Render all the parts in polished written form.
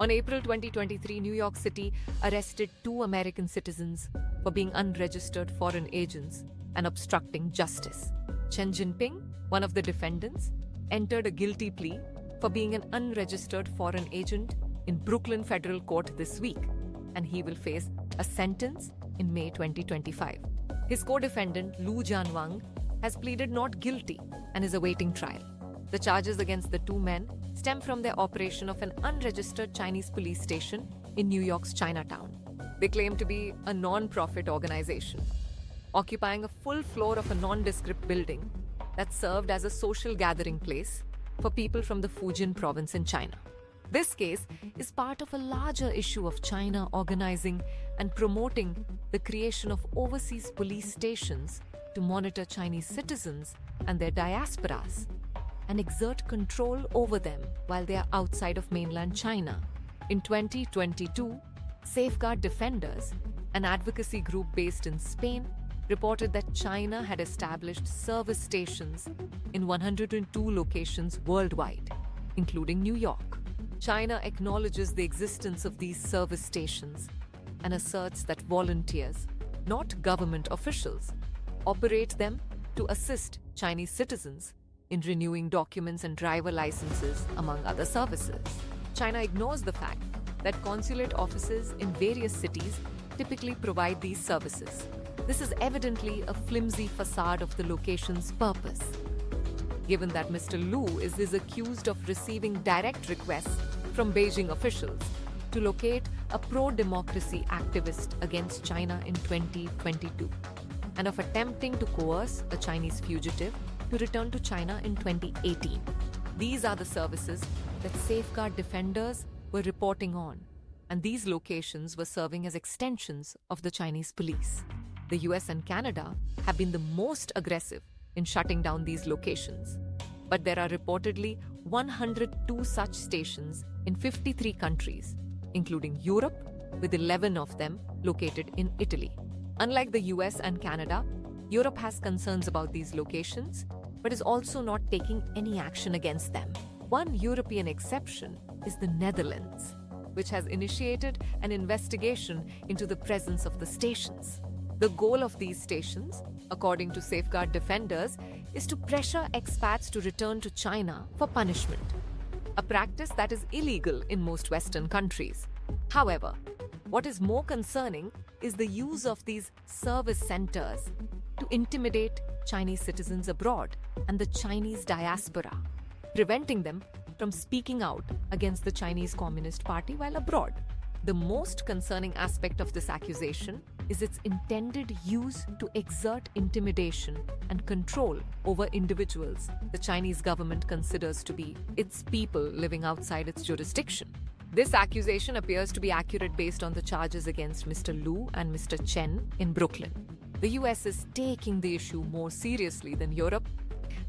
On April 2023, New York City arrested 2 American citizens for being unregistered foreign agents and obstructing justice. Chen Jinping, one of the defendants, entered a guilty plea for being an unregistered foreign agent in Brooklyn Federal Court this week, and he will face a sentence in May 2025. His co-defendant, Lu Jianwang, has pleaded not guilty and is awaiting trial. The charges against the 2 men stem from their operation of an unregistered Chinese police station in New York's Chinatown. They claim to be a non-profit organization, occupying a full floor of a nondescript building that served as a social gathering place for people from the Fujian province in China. This case is part of a larger issue of China organizing and promoting the creation of overseas police stations to monitor Chinese citizens and their diasporas and exert control over them while they are outside of mainland China. In 2022, Safeguard Defenders, an advocacy group based in Spain, reported that China had established service stations in 102 locations worldwide, including New York. China acknowledges the existence of these service stations and asserts that volunteers, not government officials, operate them to assist Chinese citizens in renewing documents and driver licenses, among other services. China ignores the fact that consulate offices in various cities typically provide these services. This is evidently a flimsy facade of the location's purpose. Given that Mr. Lu is accused of receiving direct requests from Beijing officials to locate a pro-democracy activist against China in 2022, and of attempting to coerce a Chinese fugitive to return to China in 2018. These are the services that Safeguard Defenders were reporting on, and these locations were serving as extensions of the Chinese police. The US and Canada have been the most aggressive in shutting down these locations, but there are reportedly 102 such stations in 53 countries, including Europe, with 11 of them located in Italy. Unlike the US and Canada, Europe has concerns about these locations, but is also not taking any action against them. One European exception is the Netherlands, which has initiated an investigation into the presence of the stations. The goal of these stations, according to Safeguard Defenders, is to pressure expats to return to China for punishment, a practice that is illegal in most Western countries. However, what is more concerning is the use of these service centers to intimidate Chinese citizens abroad and the Chinese diaspora, preventing them from speaking out against the Chinese Communist Party while abroad. The most concerning aspect of this accusation is its intended use to exert intimidation and control over individuals the Chinese government considers to be its people living outside its jurisdiction. This accusation appears to be accurate based on the charges against Mr. Lu and Mr. Chen in Brooklyn. The US is taking the issue more seriously than Europe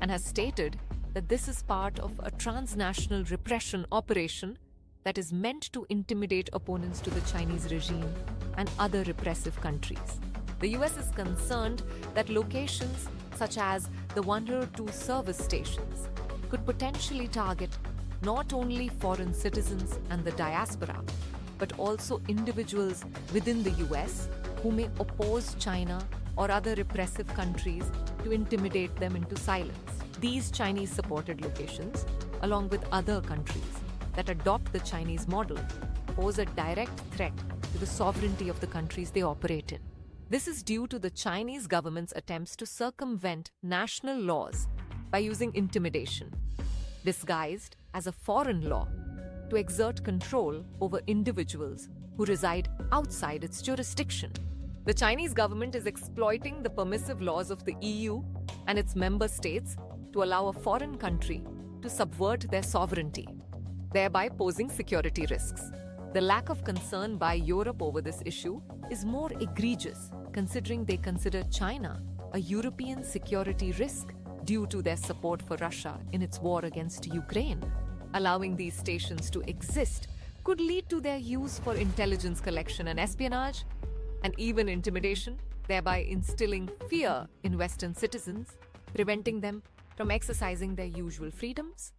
and has stated that this is part of a transnational repression operation that is meant to intimidate opponents to the Chinese regime and other repressive countries. The US is concerned that locations such as the 102 service stations could potentially target not only foreign citizens and the diaspora, but also individuals within the US who may oppose China or other repressive countries to intimidate them into silence. These Chinese-supported locations, along with other countries that adopt the Chinese model, pose a direct threat to the sovereignty of the countries they operate in. This is due to the Chinese government's attempts to circumvent national laws by using intimidation, disguised as a foreign law, to exert control over individuals who reside outside its jurisdiction. The Chinese government is exploiting the permissive laws of the EU and its member states to allow a foreign country to subvert their sovereignty, thereby posing security risks. The lack of concern by Europe over this issue is more egregious, considering they consider China a European security risk due to their support for Russia in its war against Ukraine. Allowing these stations to exist could lead to their use for intelligence collection and espionage, and even intimidation, thereby instilling fear in Western citizens, preventing them from exercising their usual freedoms.